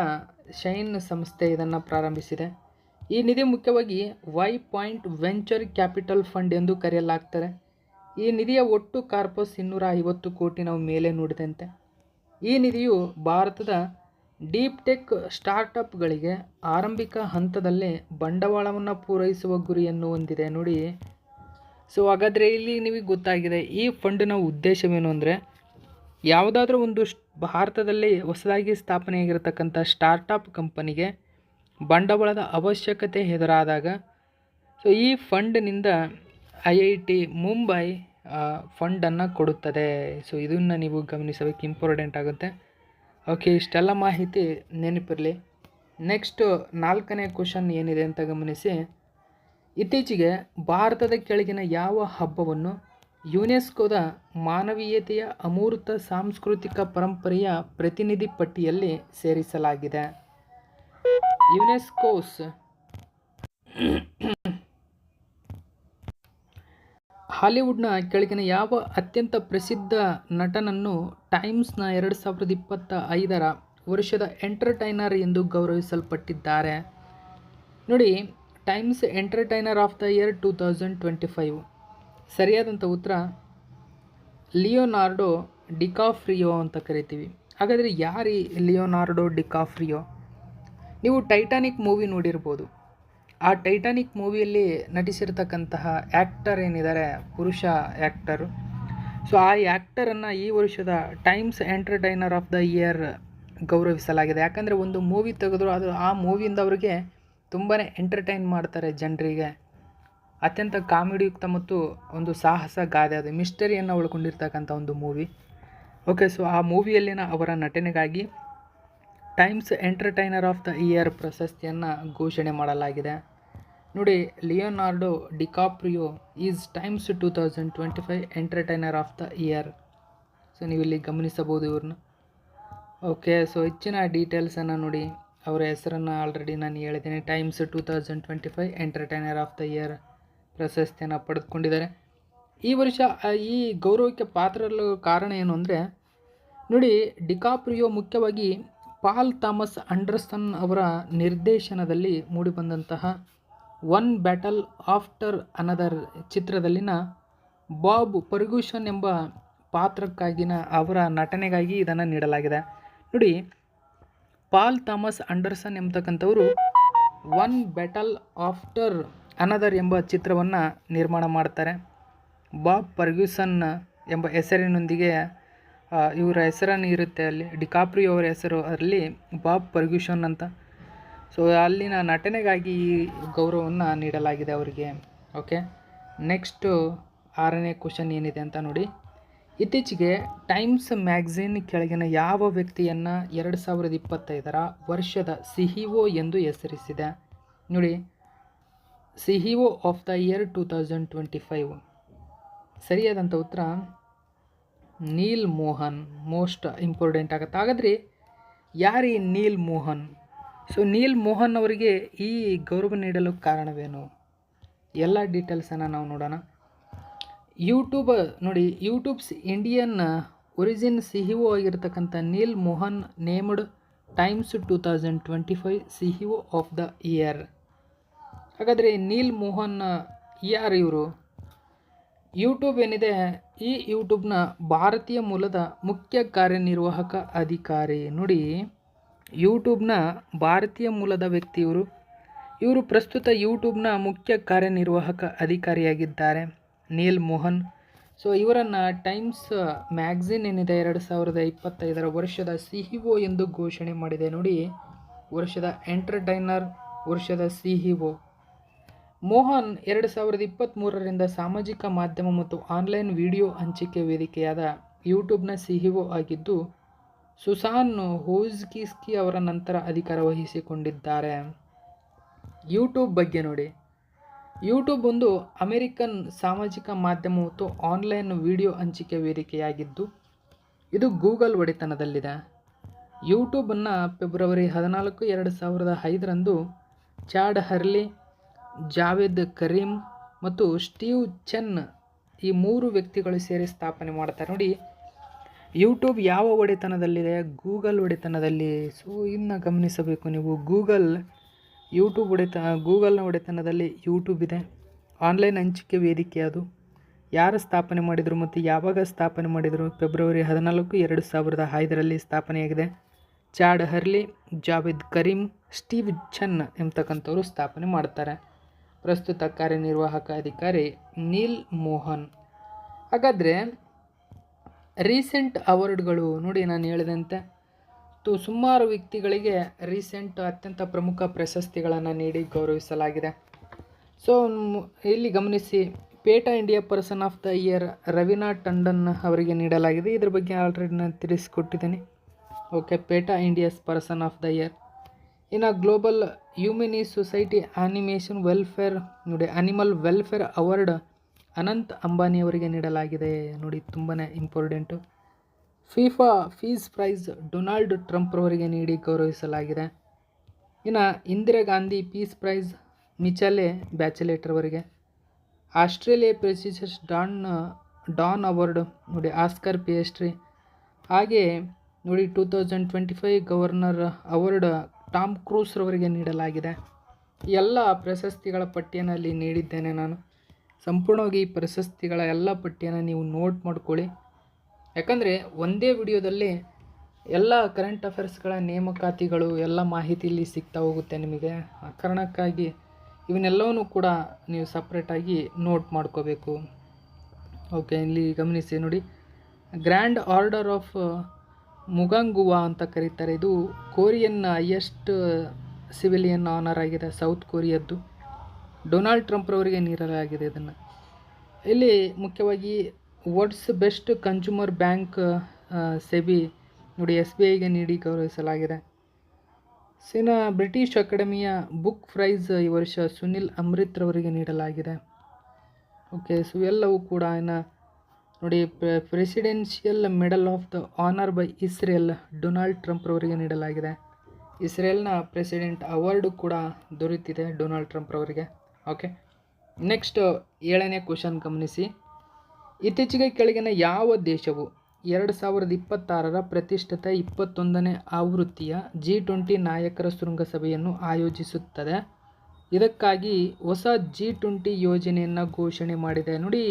ಶೈನ್ ಸಂಸ್ಥೆ ಇದನ್ನು ಪ್ರಾರಂಭಿಸಿದೆ. ಈ ನಿಧಿ ಮುಖ್ಯವಾಗಿ Y point venture capital fund ಎಂದು ಕರೆಯಲಾಗ್ತದೆ. ಈ ನಿಧಿಯ ಒಟ್ಟು ಕಾರ್ಪಸ್ 250 ಕೋಟಿ ನಾವು ಮೇಲೆ ನೋಡಿದಂತೆ. ಈ ನಿಧಿಯು ಭಾರತದ ಡೀಪ್ ಟೆಕ್ ಸ್ಟಾರ್ಟಪ್ಗಳಿಗೆ ಆರಂಭಿಕ ಹಂತದಲ್ಲೇ ಬಂಡವಾಳವನ್ನು ಪೂರೈಸುವ ಗುರಿಯನ್ನು ಹೊಂದಿದೆ. ನೋಡಿ, ಸೊ ಹಾಗಾದರೆ ಇಲ್ಲಿ ನಿಮಗೆ ಗೊತ್ತಾಗಿದೆ ಈ ಫಂಡಿನ ಉದ್ದೇಶವೇನು ಅಂದರೆ, ಯಾವುದಾದ್ರೂ ಒಂದು ಭಾರತದಲ್ಲಿ ಹೊಸದಾಗಿ ಸ್ಥಾಪನೆಯಾಗಿರತಕ್ಕಂಥ ಸ್ಟಾರ್ಟಪ್ ಕಂಪನಿಗೆ ಬಂಡವಾಳದ ಅವಶ್ಯಕತೆ ಎದುರಾದಾಗ ಸೊ ಈ ಫಂಡ್ನಿಂದ IIT ಮುಂಬೈ ಫಂಡನ್ನು ಕೊಡುತ್ತದೆ. ಸೊ ಇದನ್ನು ನೀವು ಗಮನಿಸಬೇಕು, ಇಂಪಾರ್ಟೆಂಟ್ ಆಗುತ್ತೆ. ಓಕೆ, ಇಷ್ಟೆಲ್ಲ ಮಾಹಿತಿ ನೆನಪಿರಲಿ. ನೆಕ್ಸ್ಟು 4ನೇ ಕ್ವಶನ್ ಏನಿದೆ ಅಂತ ಗಮನಿಸಿ. ಇತ್ತೀಚೆಗೆ ಭಾರತದ ಕೆಳಗಿನ ಯಾವ ಹಬ್ಬವನ್ನು ಯುನೆಸ್ಕೋದ ಮಾನವೀಯತೆಯ ಅಮೂರ್ತ ಸಾಂಸ್ಕೃತಿಕ ಪರಂಪರೆಯ ಪ್ರತಿನಿಧಿ ಪಟ್ಟಿಯಲ್ಲಿ ಸೇರಿಸಲಾಗಿದೆ? ಯುನೆಸ್ಕೋಸ್ ಹಾಲಿವುಡ್ನ ಕೆಳಗಿನ ಯಾವ ಅತ್ಯಂತ ಪ್ರಸಿದ್ಧ ನಟನನ್ನು ಟೈಮ್ಸ್ನ 2025ರ ವರ್ಷದ ಎಂಟರ್ಟೈನರ್ ಎಂದು ಗೌರವಿಸಲ್ಪಟ್ಟಿದ್ದಾರೆ? ನೋಡಿ, times entertainer of the year 2025. ಸರಿಯಾದಂಥ ಉತ್ತರ ಲಿಯೋನಾರ್ಡೋ ಡಿಕಾಫ್ರಿಯೋ ಅಂತ ಕರಿತೀವಿ. ಹಾಗಾದರೆ ಯಾರು ಲಿಯೋನಾರ್ಡೋ ಡಿಕಾಫ್ರಿಯೋ? ನೀವು ಟೈಟಾನಿಕ್ ಮೂವಿ ನೋಡಿರ್ಬೋದು. ಆ ಟೈಟಾನಿಕ್ ಮೂವಿಯಲ್ಲಿ ನಟಿಸಿರ್ತಕ್ಕಂತಹ ಆ್ಯಕ್ಟರ್ ಏನಿದ್ದಾರೆ, ಪುರುಷ ಆ್ಯಕ್ಟರು, ಸೊ ಆ ಆ್ಯಕ್ಟರನ್ನು ಈ ವರ್ಷದ Times entertainer of the year ಗೌರವಿಸಲಾಗಿದೆ. ಯಾಕಂದರೆ ಒಂದು ಮೂವಿ ತೆಗೆದ್ರು ಅದು ಆ ಮೂವಿಯಿಂದ ಅವರಿಗೆ ತುಂಬಾ ಎಂಟರ್ಟೈನ್ ಮಾಡ್ತಾರೆ ಜನರಿಗೆ. ಅತ್ಯಂತ ಕಾಮಿಡಿಯುಕ್ತ ಮತ್ತು ಒಂದು ಸಾಹಸ ಗಾದೆ, ಅದು ಮಿಸ್ಟರಿಯನ್ನು ಒಳಗೊಂಡಿರ್ತಕ್ಕಂಥ ಒಂದು ಮೂವಿ. ಓಕೆ, ಸೊ ಆ ಮೂವಿಯಲ್ಲಿನ ಅವರ ನಟನೆಗಾಗಿ Times entertainer of the year ಪ್ರಶಸ್ತಿಯನ್ನು ಘೋಷಣೆ ಮಾಡಲಾಗಿದೆ. ನೋಡಿ, Leonardo DiCaprio is Times 2025 entertainer of the year. So ನೀವು ಇಲ್ಲಿ ಗಮನಿಸಬಹುದು ಇವ್ರನ್ನ. ಓಕೆ, ಸೊ ಹೆಚ್ಚಿನ ಡೀಟೇಲ್ಸನ್ನು ನೋಡಿ, ಅವರ ಹೆಸರನ್ನು ಆಲ್ರೆಡಿ ನಾನು ಹೇಳಿದ್ದೀನಿ. Times 2025 entertainer of the year ಪ್ರಶಸ್ತಿಯನ್ನು ಪಡೆದುಕೊಂಡಿದ್ದಾರೆ. ಈ ವರ್ಷ ಈ ಗೌರವಕ್ಕೆ ಪಾತ್ರರಲು ಕಾರಣ ಏನು ಅಂದರೆ, ನೋಡಿ, ಡಿಕಾಪ್ರಿಯೋ ಮುಖ್ಯವಾಗಿ ಪಾಲ್ ಥಾಮಸ್ ಆಂಡರ್ಸನ್ ಅವರ ನಿರ್ದೇಶನದಲ್ಲಿ ಮೂಡಿಬಂದಂತಹ ಒನ್ ಬ್ಯಾಟಲ್ ಆಫ್ಟರ್ ಅನದರ್ ಚಿತ್ರದಲ್ಲಿನ ಬಾಬ್ ಫರ್ಗ್ಯೂಸನ್ ಎಂಬ ಪಾತ್ರಕ್ಕಾಗಿನ ಅವರ ನಟನೆಗಾಗಿ ಇದನ್ನು ನೀಡಲಾಗಿದೆ. ನೋಡಿ, ಪಾಲ್ ಥಾಮಸ್ ಆಂಡರ್ಸನ್ ಎಂಬತಕ್ಕಂಥವರು ಒನ್ ಬ್ಯಾಟಲ್ ಆಫ್ಟರ್ ಅನದರ್ ಎಂಬ ಚಿತ್ರವನ್ನು ನಿರ್ಮಾಣ ಮಾಡ್ತಾರೆ. ಬಾಬ್ ಫರ್ಗ್ಯೂಸನ್ ಎಂಬ ಹೆಸರಿನೊಂದಿಗೆ ಇವರ ಹೆಸರನ್ನು ಇರುತ್ತೆ ಅಲ್ಲಿ, ಡಿಕಾಪ್ರಿಯೋ ಅವರ ಹೆಸರು ಅಲ್ಲಿ ಬಾಬ್ ಫರ್ಗ್ಯೂಸನ್ ಅಂತ. ಸೊ ಅಲ್ಲಿನ ನಟನೆಗಾಗಿ ಈ ಗೌರವವನ್ನು ನೀಡಲಾಗಿದೆ ಅವರಿಗೆ. ಓಕೆ, ನೆಕ್ಸ್ಟು 6ನೇ ಕ್ವಶನ್ ಏನಿದೆ ಅಂತ ನೋಡಿ. ಇತ್ತೀಚೆಗೆ ಟೈಮ್ಸ್ ಮ್ಯಾಗಝಿನ್ ಕೆಳಗಿನ ಯಾವ ವ್ಯಕ್ತಿಯನ್ನು 2025ರ ವರ್ಷದ CEO ಎಂದು ಹೆಸರಿಸಿದೆ? ನೋಡಿ, CEO ಆಫ್ ದ ಇಯರ್ 2025. ಸರಿಯಾದಂಥ ಉತ್ತರ ನೀಲ್ ಮೋಹನ್. ಮೋಸ್ಟ್ ಇಂಪಾರ್ಟೆಂಟ್ ಆಗುತ್ತೆ. ಹಾಗಾದರೆ ಯಾರು ಈ ನೀಲ್ ಮೋಹನ್? ಸೊ ನೀಲ್ ಮೋಹನ್ ಅವರಿಗೆ ಈ ಗೌರವ ನೀಡಲು ಕಾರಣವೇನು? ಎಲ್ಲ ಡೀಟೇಲ್ಸನ್ನು ನಾವು ನೋಡೋಣ. ಯೂಟ್ಯೂಬ್ಸ್ ಇಂಡಿಯನ್ ಒರಿಜಿನ್ CEO ಆಗಿರ್ತಕ್ಕಂಥ Neal Mohan named Times 2025 CEO of the year. ಹಾಗಾದರೆ ನೀಲ್ ಮೋಹನ್ ಯಾರು ಇವರು? ಯೂಟ್ಯೂಬ್ ಏನಿದೆ, ಈ ಯೂಟ್ಯೂಬ್ನ ಭಾರತೀಯ ಮೂಲದ ಮುಖ್ಯ ಕಾರ್ಯನಿರ್ವಾಹಕ ಅಧಿಕಾರಿ. ನೋಡಿ, ಯೂಟ್ಯೂಬ್ನ ಭಾರತೀಯ ಮೂಲದ ವ್ಯಕ್ತಿ ಇವರು ಪ್ರಸ್ತುತ ಯೂಟ್ಯೂಬ್ನ ಮುಖ್ಯ ಕಾರ್ಯನಿರ್ವಾಹಕ ಅಧಿಕಾರಿಯಾಗಿದ್ದಾರೆ, ನೀಲ್ ಮೋಹನ್. ಸೊ ಇವರನ್ನು ಟೈಮ್ಸ್ ಮ್ಯಾಗಝಿನ್ ಏನಿದೆ 2025ರ ವರ್ಷದ CEO ಎಂದು ಘೋಷಣೆ ಮಾಡಿದೆ. ನೋಡಿ, ವರ್ಷದ ಎಂಟರ್ಟೈನರ್, ವರ್ಷದ CEO. ಮೋಹನ್ 2023ರಿಂದ ಸಾಮಾಜಿಕ ಮಾಧ್ಯಮ ಮತ್ತು ಆನ್ಲೈನ್ ವಿಡಿಯೋ ಹಂಚಿಕೆ ವೇದಿಕೆಯಾದ ಯೂಟ್ಯೂಬ್ನ CEO ಆಗಿದ್ದು, ಸುಸಾನ್ ಹೋಜ್ಕಿಸ್ಕಿ ಅವರ ನಂತರ ಅಧಿಕಾರ ವಹಿಸಿಕೊಂಡಿದ್ದಾರೆ. ಯೂಟ್ಯೂಬ್ ಬಗ್ಗೆ ನೋಡಿ, ಯೂಟ್ಯೂಬ್ ಒಂದು ಅಮೆರಿಕನ್ ಸಾಮಾಜಿಕ ಮಾಧ್ಯಮ ಮತ್ತು ಆನ್ಲೈನ್ ವಿಡಿಯೋ ಹಂಚಿಕೆ ವೇದಿಕೆಯಾಗಿದ್ದು, ಇದು ಗೂಗಲ್ ಒಡೆತನದಲ್ಲಿದೆ. ಯೂಟ್ಯೂಬನ್ನು ಫೆಬ್ರವರಿ 14, 2005ರಂದು ಚಾಡ್ ಹರ್ಲಿ, ಜಾವೇದ್ ಕರೀಮ್ ಮತ್ತು ಸ್ಟೀವ್ ಚೆನ್ ಈ 3 ವ್ಯಕ್ತಿಗಳು ಸೇರಿ ಸ್ಥಾಪನೆ ಮಾಡ್ತಾರೆ. ನೋಡಿ, ಯೂಟ್ಯೂಬ್ ಯಾವ ಒಡೆತನದಲ್ಲಿದೆ? ಗೂಗಲ್ ಒಡೆತನದಲ್ಲಿ. ಸೊ ಇನ್ನು ಗಮನಿಸಬೇಕು ನೀವು, ಗೂಗಲ್ನ ಒಡೆತನದಲ್ಲಿ ಯೂಟ್ಯೂಬ್ ಇದೆ. ಆನ್ಲೈನ್ ಹಂಚಿಕೆ ವೇದಿಕೆ ಅದು. ಯಾರು ಸ್ಥಾಪನೆ ಮಾಡಿದರು ಮತ್ತು ಯಾವಾಗ ಸ್ಥಾಪನೆ ಮಾಡಿದರು? ಫೆಬ್ರವರಿ 14, 2005ರಲ್ಲಿ ಸ್ಥಾಪನೆಯಾಗಿದೆ. ಚಾಡ್ ಹರ್ಲಿ, ಜಾವೇದ್ ಕರೀಮ್, ಸ್ಟೀವ್ ಚೆನ್ ಎಂಬತಕ್ಕಂಥವ್ರು ಸ್ಥಾಪನೆ ಮಾಡ್ತಾರೆ. ಪ್ರಸ್ತುತ ಕಾರ್ಯನಿರ್ವಾಹಕ ಅಧಿಕಾರಿ ನೀಲ್ ಮೋಹನ್. ಹಾಗಾದರೆ ರೀಸೆಂಟ್ ಅವಾರ್ಡ್ಗಳು ನೋಡಿ, ನಾನು ಹೇಳಿದಂತೆ ಸುಮಾರು ವ್ಯಕ್ತಿಗಳಿಗೆ ರೀಸೆಂಟ್ ಅತ್ಯಂತ ಪ್ರಮುಖ ಪ್ರಶಸ್ತಿಗಳನ್ನು ನೀಡಿ ಗೌರವಿಸಲಾಗಿದೆ. ಸೊ ಇಲ್ಲಿ ಗಮನಿಸಿ, PETA India person of the year Raveena Tandon ಅವರಿಗೆ ನೀಡಲಾಗಿದೆ. ಇದ್ರ ಬಗ್ಗೆ ಆಲ್ರೆಡಿ ನಾನು ತಿಳಿಸ್ಕೊಟ್ಟಿದ್ದೀನಿ. Okay, PETA India's person of the year. ಇನ್ನು global humane society animation welfare ನೋಡಿ, animal welfare award Anant Ambani ಅವರಿಗೆ ನೀಡಲಾಗಿದೆ. ನೋಡಿ, ತುಂಬಾ important. FIFA peace prize Donald Trump ಅವರಿಗೆ ನೀಡಿ ಗೌರವಿಸಲಾಗಿದೆ. ಇನ್ನು Indira Gandhi peace prize Michelle Bachelet ಅವರಿಗೆ. ಆಸ್ಟ್ರೇಲಿಯಾ ಪ್ರೆಸ್ಟಿಜಿಯಸ್ ಡಾನ್ ಅವಾರ್ಡ್ ನೋಡಿ ಆಸ್ಕರ್ ಪಿಯಸ್ಟ್ರಿ. ಹಾಗೆ ನೋಡಿ 2025 ಗವರ್ನರ್ ಅವಾರ್ಡ್ ಟಾಮ್ ಕ್ರೂಸ್ ರವರಿಗೆ ನೀಡಲಾಗಿದೆ. ಎಲ್ಲ ಪ್ರಶಸ್ತಿಗಳ ಪಟ್ಟಿಯನ್ನು ಅಲ್ಲಿ ನೀಡಿದ್ದೇನೆ ನಾನು. ಸಂಪೂರ್ಣವಾಗಿ ಈ ಪ್ರಶಸ್ತಿಗಳ ಎಲ್ಲ ಪಟ್ಟಿಯನ್ನು ನೀವು ನೋಟ್ ಮಾಡ್ಕೊಳ್ಳಿ. ಯಾಕಂದರೆ ಒಂದೇ ವಿಡಿಯೋದಲ್ಲಿ ಎಲ್ಲ ಕರೆಂಟ್ ಅಫೇರ್ಸ್ಗಳ ನೇಮಕಾತಿಗಳು ಎಲ್ಲ ಮಾಹಿತಿ ಇಲ್ಲಿ ಸಿಗ್ತಾ ಹೋಗುತ್ತೆ ನಿಮಗೆ. ಆ ಕಾರಣಕ್ಕಾಗಿ ಇವನ್ನೆಲ್ಲವನ್ನೂ ಕೂಡ ನೀವು ಸಪ್ರೇಟಾಗಿ ನೋಟ್ ಮಾಡ್ಕೋಬೇಕು. ಓಕೆ, ಇಲ್ಲಿ ಗಮನಿಸಿ ನೋಡಿ, ಗ್ರ್ಯಾಂಡ್ ಆರ್ಡರ್ ಆಫ್ ಮುಗಾಂಗುವಾ ಅಂತ ಕರೀತಾರೆ. ಇದು ಕೊರಿಯನ್ ಹೈಯೆಸ್ಟ್ ಸಿವಿಲಿಯನ್ ಆನರ್ ಆಗಿದೆ, ಸೌತ್ ಕೊರಿಯದ್ದು. ಡೊನಾಲ್ಡ್ ಟ್ರಂಪ್ ರವರಿಗೆ ನೀಡಲಾಗಿದೆ ಇದನ್ನು. ಇಲ್ಲಿ ಮುಖ್ಯವಾಗಿ words best consumer bank SEBI ನೋಡಿ SBIಗೆ ನೀಡಿ ಗೌರವಿಸಲಾಗಿದೆ. ಬ್ರಿಟಿಷ್ ಅಕಾಡೆಮಿಯ ಬುಕ್ ಪ್ರೈಸ್ ಈ ವರ್ಷ ಸುನಿಲ್ ಅಮೃತ್ ರವರಿಗೆ ನೀಡಲಾಗಿದೆ. ಓಕೆ, ಸೊ ಎಲ್ಲವೂ ಕೂಡ ಇನ್ನು ನೋಡಿ, presidential medal of the honour by Israel Donald Trump ರವರಿಗೆ ನೀಡಲಾಗಿದೆ. ಇಸ್ರೇಲ್ನ ಪ್ರೆಸಿಡೆಂಟ್ ಅವಾರ್ಡು ಕೂಡ ದೊರೆತಿದೆ ಡೊನಾಲ್ಡ್ ಟ್ರಂಪ್ ರವರಿಗೆ. ಓಕೆ, ನೆಕ್ಸ್ಟ್ 7ನೇ ಕ್ವಶನ್ ಗಮನಿಸಿ. ಇತ್ತೀಚೆಗೆ ಕೆಳಗಿನ ಯಾವ ದೇಶವು 2026ರ ಪ್ರತಿಷ್ಠಿತ 21ನೇ ಆವೃತ್ತಿಯ G20 ನಾಯಕರ ಶೃಂಗಸಭೆಯನ್ನು ಆಯೋಜಿಸುತ್ತದೆ? ಇದಕ್ಕಾಗಿ ಹೊಸ G20 ಯೋಜನೆಯನ್ನು ಘೋಷಣೆ ಮಾಡಿದೆ. ನೋಡಿ,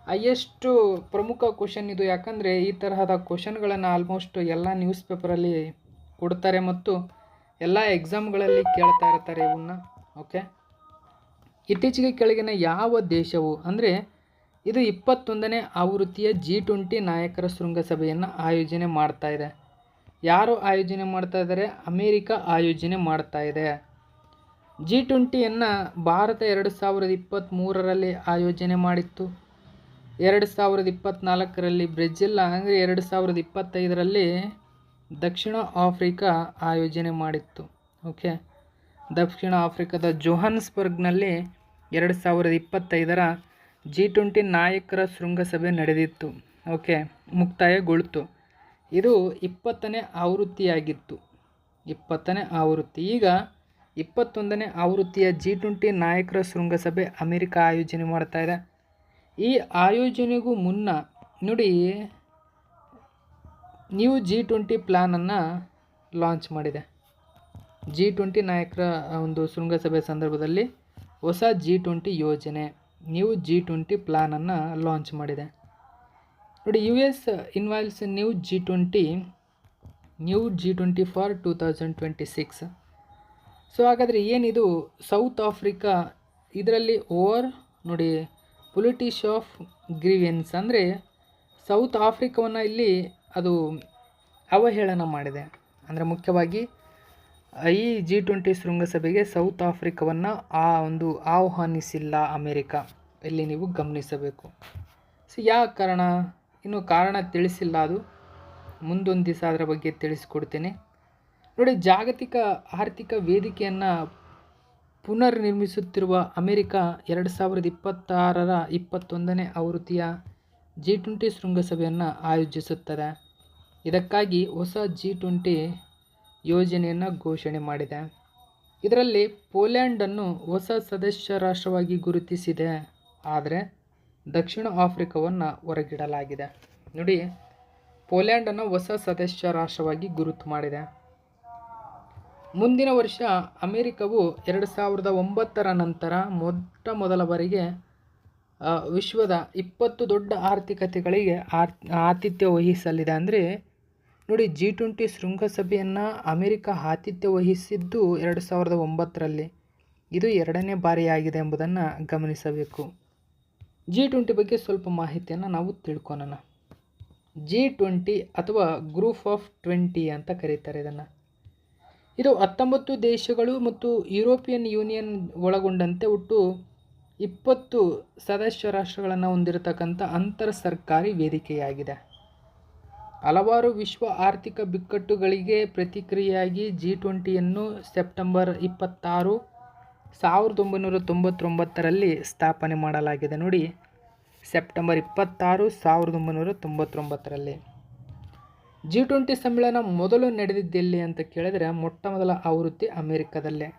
ಹೈಯೆಸ್ಟು ಪ್ರಮುಖ ಕ್ವಶನ್ ಇದು. ಯಾಕಂದರೆ ಈ ತರಹದ ಕ್ವಶನ್ಗಳನ್ನು ಆಲ್ಮೋಸ್ಟ್ ಎಲ್ಲ ನ್ಯೂಸ್ ಪೇಪರಲ್ಲಿ ಕೊಡ್ತಾರೆ ಮತ್ತು ಎಲ್ಲ ಎಕ್ಸಾಮ್ಗಳಲ್ಲಿ ಕೇಳ್ತಾ ಇರ್ತಾರೆ ಇವನ್ನ. ಓಕೆ, ಇತ್ತೀಚೆಗೆ ಕೆಳಗಿನ ಯಾವ ದೇಶವು ಅಂದರೆ ಇದು 21ನೇ ಆವೃತ್ತಿಯ G20 ನಾಯಕರ ಶೃಂಗಸಭೆಯನ್ನು ಆಯೋಜನೆ ಮಾಡ್ತಾ ಇದೆ. ಯಾರು ಆಯೋಜನೆ ಮಾಡ್ತಾ ಇದ್ದಾರೆ? ಅಮೇರಿಕ ಆಯೋಜನೆ ಮಾಡ್ತಾ ಇದೆ. G20ಯನ್ನು ಭಾರತ 2023ರಲ್ಲಿ ಆಯೋಜನೆ ಮಾಡಿತ್ತು. 2024ರಲ್ಲಿ ಬ್ರೆಜಿಲ್, ಅಂದರೆ 2025ರಲ್ಲಿ ದಕ್ಷಿಣ ಆಫ್ರಿಕಾ ಆಯೋಜನೆ ಮಾಡಿತ್ತು. ಓಕೆ, ದಕ್ಷಿಣ ಆಫ್ರಿಕಾದ ಜೋಹಾನ್ಸ್ಬರ್ಗ್ನಲ್ಲಿ 2025ರ G20 ನಾಯಕರ ಶೃಂಗಸಭೆ ನಡೆದಿತ್ತು. ಓಕೆ, ಮುಕ್ತಾಯಗೊಳ್ತು. ಇದು 20ನೇ ಆವೃತ್ತಿಯಾಗಿತ್ತು. 20ನೇ ಆವೃತ್ತಿ. ಈಗ 21ನೇ ಆವೃತ್ತಿಯ G20 ನಾಯಕರ ಶೃಂಗಸಭೆ ಅಮೆರಿಕ ಆಯೋಜನೆ ಮಾಡ್ತಾ ಇದೆ. ಈ ಆಯೋಜನೆಗೂ ಮುನ್ನ ನೋಡಿ, ನ್ಯೂ G20 ಪ್ಲ್ಯಾನನ್ನು ಲಾಂಚ್ ಮಾಡಿದೆ. G20 ನಾಯಕರ ಒಂದು ಶೃಂಗಸಭೆ ಸಂದರ್ಭದಲ್ಲಿ ಹೊಸ G20 ಯೋಜನೆ, ನ್ಯೂ G20 ಪ್ಲ್ಯಾನನ್ನು ಲಾಂಚ್ ಮಾಡಿದೆ. ನೋಡಿ, US involves new G20 for 2026. So ಹಾಗಾದರೆ ಏನಿದು ಸೌತ್ ಆಫ್ರಿಕಾ? ಇದರಲ್ಲಿ ನೋಡಿ ಪೊಲಿಟಿಷ್ ಆಫ್ ಗ್ರೀವೆನ್ಸ್ ಅಂದರೆ ಸೌತ್ ಆಫ್ರಿಕಾವನ್ನು ಇಲ್ಲಿ ಅದು ಅವಹೇಳನ ಮಾಡಿದೆ. ಅಂದರೆ ಮುಖ್ಯವಾಗಿ ಈ G20 ಶೃಂಗಸಭೆಗೆ ಸೌತ್ ಆಫ್ರಿಕಾವನ್ನು ಆಹ್ವಾನಿಸಿಲ್ಲ ಅಮೇರಿಕ. ಇಲ್ಲಿ ನೀವು ಗಮನಿಸಬೇಕು. ಸೊ ಯಾವ ಕಾರಣ? ಇನ್ನು ಕಾರಣ ತಿಳಿಸಿಲ್ಲ, ಅದು ಮುಂದೊಂದು ದಿವಸ ಅದರ ಬಗ್ಗೆ ತಿಳಿಸ್ಕೊಡ್ತೀನಿ. ನೋಡಿ, ಜಾಗತಿಕ ಆರ್ಥಿಕ ವೇದಿಕೆಯನ್ನು ಪುನರ್ ನಿರ್ಮಿಸುತ್ತಿರುವ ಅಮೆರಿಕ 2026ರ 21ನೇ ಆವೃತ್ತಿಯ G20 ಶೃಂಗಸಭೆಯನ್ನು ಆಯೋಜಿಸುತ್ತದೆ. ಇದಕ್ಕಾಗಿ ಹೊಸ G20 ಯೋಜನೆಯನ್ನು ಘೋಷಣೆ ಮಾಡಿದೆ. ಇದರಲ್ಲಿ ಪೋಲ್ಯಾಂಡನ್ನು ಹೊಸ ಸದಸ್ಯ ರಾಷ್ಟ್ರವಾಗಿ ಗುರುತಿಸಿದೆ, ಆದರೆ ದಕ್ಷಿಣ ಆಫ್ರಿಕಾವನ್ನು ಹೊರಗಿಡಲಾಗಿದೆ. ನೋಡಿ, ಪೋಲ್ಯಾಂಡನ್ನು ಹೊಸ ಸದಸ್ಯ ರಾಷ್ಟ್ರವಾಗಿ ಗುರುತು ಮಾಡಿದೆ. ಮುಂದಿನ ವರ್ಷ ಅಮೆರಿಕವು 2009 ನಂತರ ಮೊದಲ ಬಾರಿಗೆ ವಿಶ್ವದ 20 ದೊಡ್ಡ ಆರ್ಥಿಕತೆಗಳಿಗೆ ಆತಿಥ್ಯ ವಹಿಸಲಿದೆ. ಅಂದರೆ ನೋಡಿ, G20 ಶೃಂಗಸಭೆಯನ್ನು ಅಮೆರಿಕ ಆತಿಥ್ಯ ವಹಿಸಿದ್ದು 2009ರಲ್ಲಿ. ಇದು 2ನೇ ಬಾರಿಯಾಗಿದೆ ಎಂಬುದನ್ನು ಗಮನಿಸಬೇಕು. G20 ಬಗ್ಗೆ ಸ್ವಲ್ಪ ಮಾಹಿತಿಯನ್ನು ನಾವು ತಿಳ್ಕೊಳ್ಳೋಣ. G20 ಅಥವಾ ಗ್ರೂಪ್ ಆಫ್ 20 ಅಂತ ಕರೀತಾರೆ ಇದನ್ನು. ಇದು 19 ದೇಶಗಳು ಮತ್ತು ಯುರೋಪಿಯನ್ ಯೂನಿಯನ್ ಒಳಗೊಂಡಂತೆ ಒಟ್ಟು 20 ಸದಸ್ಯ ರಾಷ್ಟ್ರಗಳನ್ನು ಹೊಂದಿರತಕ್ಕಂಥ ಅಂತರ್ ಸರ್ಕಾರಿ ವೇದಿಕೆಯಾಗಿದೆ. ಹಲವಾರು ವಿಶ್ವ ಆರ್ಥಿಕ ಬಿಕ್ಕಟ್ಟುಗಳಿಗೆ ಪ್ರತಿಕ್ರಿಯೆಯಾಗಿ G20ಯನ್ನು ಸೆಪ್ಟೆಂಬರ್ 26, 1999ರಲ್ಲಿ ಸ್ಥಾಪನೆ ಮಾಡಲಾಗಿದೆ. ನೋಡಿ, ಸೆಪ್ಟೆಂಬರ್ 26, 1999ರಲ್ಲಿ. G20 ಸಮ್ಮೇಳನ ಮೊದಲು ನಡೆದಿದ್ದೆಲ್ಲಿ ಅಂತ ಕೇಳಿದರೆ ಮೊಟ್ಟಮೊದಲ ಆವೃತ್ತಿ ಅಮೆರಿಕದಲ್ಲೇ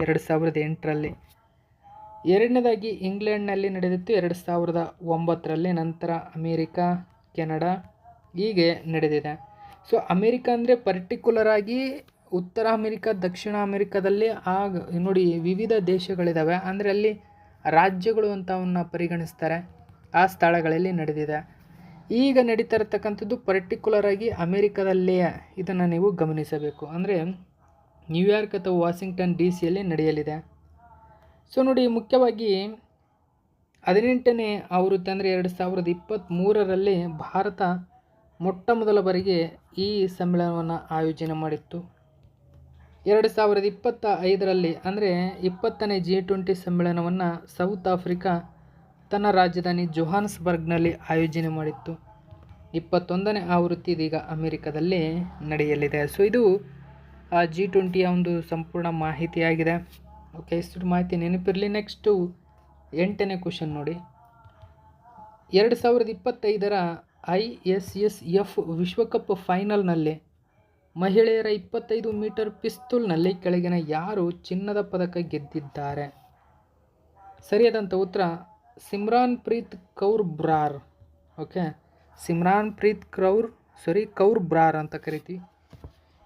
2008ರಲ್ಲಿ. ಎರಡನೇದಾಗಿ ಇಂಗ್ಲೆಂಡ್ನಲ್ಲಿ ನಡೆದಿತ್ತು 2009ರಲ್ಲಿ. ನಂತರ ಅಮೇರಿಕಾ, ಕೆನಡಾ ಹೀಗೆ ನಡೆದಿದೆ. ಸೊ ಅಮೇರಿಕಾ ಅಂದರೆ ಪರ್ಟಿಕ್ಯುಲರ್ ಆಗಿ ಉತ್ತರ ಅಮೇರಿಕಾ, ದಕ್ಷಿಣ ಅಮೇರಿಕಾದಲ್ಲಿ ನೋಡಿ ವಿವಿಧ ದೇಶಗಳಿದ್ದಾವೆ. ಅಂದರೆ ಅಲ್ಲಿ ರಾಜ್ಯಗಳು ಅಂತವನ್ನು ಪರಿಗಣಿಸ್ತಾರೆ. ಆ ಸ್ಥಳಗಳಲ್ಲಿ ನಡೆದಿದೆ. ಈಗ ನಡೀತಾ ಇರತಕ್ಕಂಥದ್ದು ಪರ್ಟಿಕ್ಯುಲರ್ ಆಗಿ ಅಮೇರಿಕಾದಲ್ಲೇ. ಇದನ್ನು ನೀವು ಗಮನಿಸಬೇಕು. ಅಂದರೆ ನ್ಯೂಯಾರ್ಕ್ ಅಥವಾ ವಾಷಿಂಗ್ಟನ್ DC ನಡೆಯಲಿದೆ. ಸೊ ನೋಡಿ, ಮುಖ್ಯವಾಗಿ 18ನೇ ಆವೃತ್ತಿ ಅಂದರೆ 2023ರಲ್ಲಿ ಭಾರತ ಮೊಟ್ಟ ಮೊದಲ ಬಾರಿಗೆ ಈ ಸಮ್ಮೇಳನವನ್ನು ಆಯೋಜನೆ ಮಾಡಿತ್ತು. 2025ರಲ್ಲಿ ಅಂದರೆ 20ನೇ G20 ಸಮ್ಮೇಳನವನ್ನು ಸೌತ್ ಆಫ್ರಿಕಾ ತನ್ನ ರಾಜಧಾನಿ ಜೋಹಾನ್ಸ್ಬರ್ಗ್ನಲ್ಲಿ ಆಯೋಜನೆ ಮಾಡಿತ್ತು. 21ನೇ ಆವೃತ್ತಿ ಇದೀಗ ಅಮೆರಿಕದಲ್ಲಿ ನಡೆಯಲಿದೆ. ಸೊ ಇದು G20ಯ ಒಂದು ಸಂಪೂರ್ಣ ಮಾಹಿತಿಯಾಗಿದೆ. ಓಕೆ, ಇಷ್ಟು ಮಾಹಿತಿ ನೆನಪಿರಲಿ. ನೆಕ್ಸ್ಟು 8ನೇ ಕ್ವಶನ್ ನೋಡಿ. 2025ರ ISSF ವಿಶ್ವಕಪ್ ಫೈನಲ್ನಲ್ಲಿ ಮಹಿಳೆಯರ 25 ಮೀಟರ್ ಪಿಸ್ತೂಲ್ನಲ್ಲಿ ಕೆಳಗಿನ ಯಾರು ಚಿನ್ನದ ಪದಕ ಗೆದ್ದಿದ್ದಾರೆ? ಸರಿಯಾದಂಥ ಉತ್ತರ ಸಿಮ್ರಾನ್ ಪ್ರೀತ್ ಕೌರ್ ಬ್ರಾರ್. ಓಕೆ, ಸಿಮ್ರಾನ್ ಪ್ರೀತ್ ಕೌರ್ ಬ್ರಾರ್ ಅಂತ ಕರಿತೀವಿ.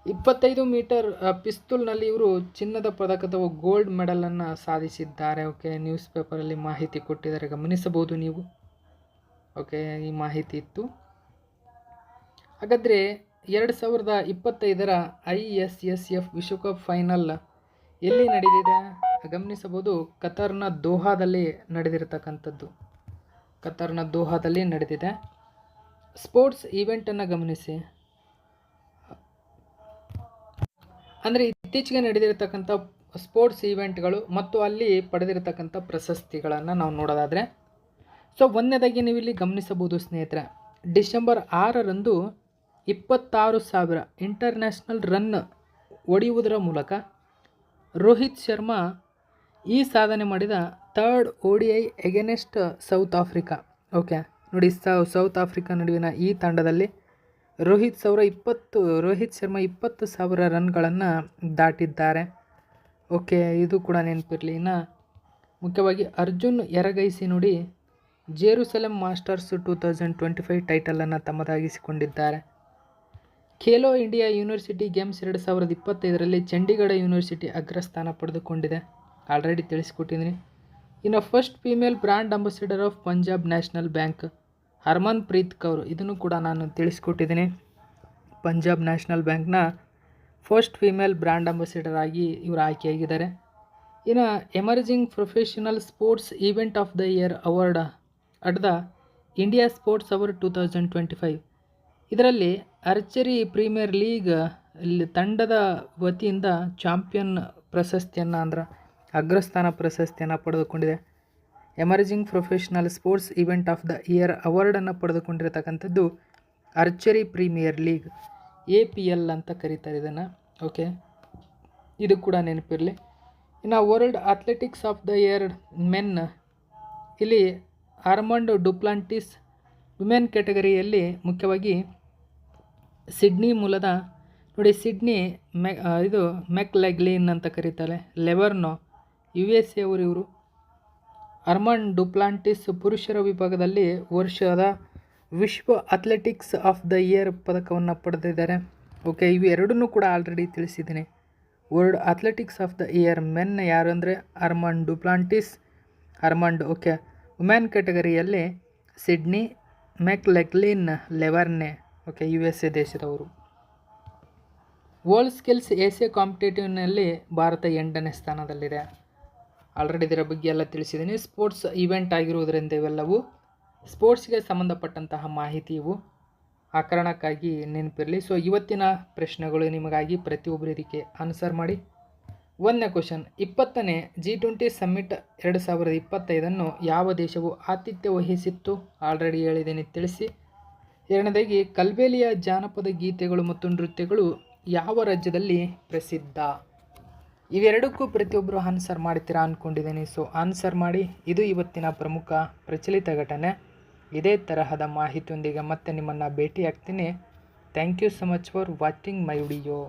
25 ಮೀಟರ್ ಪಿಸ್ತೂಲ್ನಲ್ಲಿ ಇವರು ಚಿನ್ನದ ಪದಕ ಅಥವಾ ಗೋಲ್ಡ್ ಮೆಡಲನ್ನು ಸಾಧಿಸಿದ್ದಾರೆ. ಓಕೆ, ನ್ಯೂಸ್ ಪೇಪರಲ್ಲಿ ಮಾಹಿತಿ ಕೊಟ್ಟಿದ್ದಾರೆ, ಗಮನಿಸಬಹುದು ನೀವು. ಓಕೆ, ಈ ಮಾಹಿತಿ ಇತ್ತು. ಹಾಗಾದರೆ 2025ರ ISSF ವಿಶ್ವಕಪ್ ಫೈನಲ್ ಎಲ್ಲಿ ನಡೆದಿದೆ? ಗಮನಿಸಬಹುದು, ಕತಾರ್ನ ದೋಹಾದಲ್ಲಿ ನಡೆದಿರತಕ್ಕಂಥದ್ದು. ಕತಾರ್ನ ದೋಹಾದಲ್ಲಿ ನಡೆದಿದೆ. ಸ್ಪೋರ್ಟ್ಸ್ ಈವೆಂಟನ್ನು ಗಮನಿಸಿ. ಅಂದರೆ ಇತ್ತೀಚೆಗೆ ನಡೆದಿರತಕ್ಕಂಥ ಸ್ಪೋರ್ಟ್ಸ್ ಈವೆಂಟ್ಗಳು ಮತ್ತು ಅಲ್ಲಿ ಪಡೆದಿರತಕ್ಕಂಥ ಪ್ರಶಸ್ತಿಗಳನ್ನು ನಾವು ನೋಡೋದಾದರೆ, ಸೊ ಒಂದನೇದಾಗಿ ನೀವು ಇಲ್ಲಿ ಗಮನಿಸಬಹುದು ಸ್ನೇಹಿತರೆ, ಡಿಸೆಂಬರ್ 6ರಂದು 26,000 ಇಂಟರ್ನ್ಯಾಷನಲ್ ರನ್ ಹೊಡೆಯುವುದರ ಮೂಲಕ ರೋಹಿತ್ ಶರ್ಮಾ ಈ ಸಾಧನೆ ಮಾಡಿದ 3rd ODI against South Africa. Okay, ನೋಡಿ, ಸೌತ್ ಆಫ್ರಿಕಾ ನಡುವಿನ ಈ ತಂಡದಲ್ಲಿ ರೋಹಿತ್ ಶರ್ಮಾ 20,000 ರನ್ಗಳನ್ನು ದಾಟಿದ್ದಾರೆ. ಓಕೆ, ಇದು ಕೂಡ ನೆನಪಿರಲಿ. ಇನ್ನು ಮುಖ್ಯವಾಗಿ ಅರ್ಜುನ್ ಎರಗೈಸಿ ನೋಡಿ ಜೆರುಸಲೆಮ್ ಮಾಸ್ಟರ್ಸ್ 2025 ಟೈಟಲನ್ನು ತಮ್ಮದಾಗಿಸಿಕೊಂಡಿದ್ದಾರೆ. ಖೇಲೋ ಇಂಡಿಯಾ ಯೂನಿವರ್ಸಿಟಿ ಗೇಮ್ಸ್ 2025ರಲ್ಲಿ ಚಂಡೀಗಢ ಯೂನಿವರ್ಸಿಟಿ ಅಗ್ರಸ್ಥಾನ ಪಡೆದುಕೊಂಡಿದೆ. ಆಲ್ರೆಡಿ ತಿಳಿಸಿಕೊಟ್ಟಿದ್ದೀನಿ. ಇನ್ನು first female brand ambassador of Punjab national bank Harmanpreet Kaur, ಇದನ್ನು ಕೂಡ ನಾನು ತಿಳಿಸ್ಕೊಟ್ಟಿದ್ದೀನಿ. ಪಂಜಾಬ್ ನ್ಯಾಷನಲ್ ಬ್ಯಾಂಕ್ನ ಫಸ್ಟ್ ಫೀಮೇಲ್ ಬ್ರ್ಯಾಂಡ್ ಅಂಬಾಸಿಡರ್ ಆಗಿ ಇವರು ಆಯ್ಕೆಯಾಗಿದ್ದಾರೆ. ಇನ್ನು emerging professional sports event of the year award at the India sports award 2025, ಇದರಲ್ಲಿ ಆರ್ಚರಿ ಪ್ರೀಮಿಯರ್ ಲೀಗ್ ತಂಡದ ವತಿಯಿಂದ ಚಾಂಪಿಯನ್ ಪ್ರಶಸ್ತಿಯನ್ನು ಅಂದರೆ ಅಗ್ರಸ್ಥಾನ ಪ್ರಶಸ್ತಿಯನ್ನು ಪಡೆದುಕೊಂಡಿದೆ. Emerging professional sports event of the year ಅವಾರ್ಡನ್ನು ಪಡೆದುಕೊಂಡಿರತಕ್ಕಂಥದ್ದು ಆರ್ಚರಿ ಪ್ರೀಮಿಯರ್ ಲೀಗ್, APL ಅಂತ ಕರೀತಾರೆ ಇದನ್ನು. ಓಕೆ, ಇದು ಕೂಡ ನೆನಪಿರಲಿ. ಇನ್ನು world athletics of the year men, ಇಲ್ಲಿ ಆರ್ಮಂಡ್ ಡುಪ್ಲಾಂಟಿಸ್ ವಿಮೆನ್ ಕ್ಯಾಟಗರಿಯಲ್ಲಿ ಮುಖ್ಯವಾಗಿ ಸಿಡ್ನಿ ಮೂಲದ ನೋಡಿ ಸಿಡ್ನಿ ಇದು ಮೆಕ್ಲೆಗ್ಲಿನ್ ಅಂತ ಕರೀತಾರೆ. ಲೆವರ್ನೋ ಯು ಎಸ್ ಎ ಇವರು. ಅರ್ಮಾಂಡ್ ಡುಪ್ಲಾಂಟಿಸ್ ಪುರುಷರ ವಿಭಾಗದಲ್ಲಿ ವರ್ಷದ ವಿಶ್ವ ಅಥ್ಲೆಟಿಕ್ಸ್ ಆಫ್ ದ ಇಯರ್ ಪದಕವನ್ನು ಪಡೆದಿದ್ದಾರೆ. ಓಕೆ, ಇವು ಎರಡನ್ನೂ ಕೂಡ ಆಲ್ರೆಡಿ ತಿಳಿಸಿದ್ದೀನಿ. World athletics of the year men ಯಾರು ಅಂದರೆ Armand Duplantis, Armand. Okay, women ಕ್ಯಾಟಗರಿಯಲ್ಲಿ Sydney McLaughlin Levrone. Okay, U S A ದೇಶದವರು. ವರ್ಲ್ಡ್ ಸ್ಕಿಲ್ಸ್ ಏಷ್ಯಾ ಕಾಂಪಿಟೇಟಿವ್ನಲ್ಲಿ ಭಾರತ 8ನೇ ಸ್ಥಾನದಲ್ಲಿದೆ. ಆಲ್ರೆಡಿ ಇದರ ಬಗ್ಗೆ ಎಲ್ಲ ತಿಳಿಸಿದ್ದೀನಿ. ಸ್ಪೋರ್ಟ್ಸ್ ಇವೆಂಟ್ ಆಗಿರುವುದರಿಂದ ಇವೆಲ್ಲವೂ ಸ್ಪೋರ್ಟ್ಸ್ಗೆ ಸಂಬಂಧಪಟ್ಟಂತಹ ಮಾಹಿತಿ ಇವು. ಆ ಕಾರಣಕ್ಕಾಗಿ ನೆನಪಿರಲಿ. ಸೊ ಇವತ್ತಿನ ಪ್ರಶ್ನೆಗಳು ನಿಮಗಾಗಿ ಪ್ರತಿಯೊಬ್ಬರು ಇದಕ್ಕೆ ಆನ್ಸರ್ ಮಾಡಿ. 1ನೇ ಕ್ವಶನ್, 20ನೇ G20 ಸಮ್ಮಿಟ್ 2025 ಯಾವ ದೇಶವು ಆತಿಥ್ಯ ವಹಿಸಿತ್ತು? ಆಲ್ರೆಡಿ ಹೇಳಿದ್ದೀನಿ, ತಿಳಿಸಿ. 2ನೇದಾಗಿ ಕಲ್ಬೇಲಿಯ ಜಾನಪದ ಗೀತೆಗಳು ಮತ್ತು ನೃತ್ಯಗಳು ಯಾವ ರಾಜ್ಯದಲ್ಲಿ ಪ್ರಸಿದ್ಧ? ಇವೆರಡಕ್ಕೂ ಪ್ರತಿಯೊಬ್ಬರು ಆನ್ಸರ್ ಮಾಡ್ತೀರಾ ಅಂದ್ಕೊಂಡಿದ್ದೀನಿ. ಸೊ ಆನ್ಸರ್ ಮಾಡಿ. ಇದು ಇವತ್ತಿನ ಪ್ರಮುಖ ಪ್ರಚಲಿತ ಘಟನೆ. ಇದೇ ತರಹದ ಮಾಹಿತಿಯೊಂದಿಗೆ ಮತ್ತೆ ನಿಮ್ಮನ್ನು ಭೇಟಿ ಆಗ್ತೀನಿ. Thank you so much for watching my video.